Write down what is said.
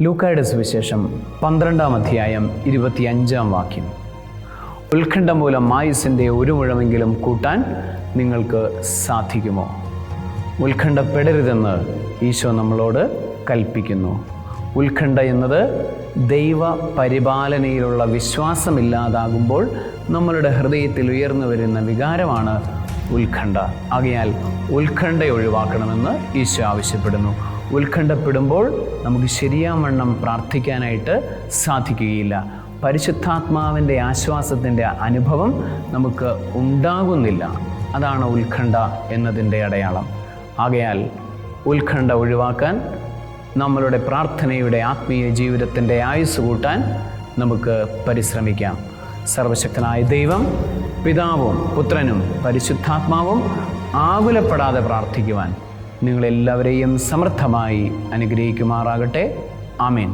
ലൂക്കായുടെ സുവിശേഷം 12-ാം അധ്യായം 25-ാം വാക്യം. ഉത്കണ്ഠ മൂലം ആയുസ്സിൻ്റെ 1 മുഴമെങ്കിലും കൂട്ടാൻ നിങ്ങൾക്ക് സാധിക്കുമോ? ഉത്കണ്ഠപ്പെടരുതെന്ന് ഈശോ നമ്മളോട് കൽപ്പിക്കുന്നു. ഉത്കണ്ഠ എന്നത് ദൈവ പരിപാലനയിലുള്ള വിശ്വാസമില്ലാതാകുമ്പോൾ നമ്മളുടെ ഹൃദയത്തിൽ ഉയർന്നു വരുന്ന വികാരമാണ് ഉത്കണ്ഠ. ആകയാൽ ഉത്കണ്ഠ ഒഴിവാക്കണമെന്ന് ഈശോ ആവശ്യപ്പെടുന്നു. ഉത്കണ്ഠപ്പെടുമ്പോൾ നമുക്ക് ശരിയാവണ്ണം പ്രാർത്ഥിക്കാനായിട്ട് സാധിക്കുകയില്ല. പരിശുദ്ധാത്മാവിൻ്റെ ആശ്വാസത്തിൻ്റെ അനുഭവം നമുക്ക് ഉണ്ടാകുന്നില്ല. അതാണ് ഉത്കണ്ഠ എന്നതിൻ്റെ അടയാളം. ആകയാൽ ഉത്കണ്ഠ ഒഴിവാക്കാൻ, നമ്മളുടെ പ്രാർത്ഥനയുടെ ആത്മീയ ജീവിതത്തിൻ്റെ ആയുസ് കൂട്ടാൻ നമുക്ക് പരിശ്രമിക്കാം. സർവശക്തനായ ദൈവം, പിതാവും പുത്രനും പരിശുദ്ധാത്മാവും ആകുലപ്പെടാതെ പ്രാർത്ഥിക്കുവാൻ നിങ്ങളെല്ലാവരെയും സമൃദ്ധമായി അനുഗ്രഹിക്കുമാറാകട്ടെ. ആമേൻ.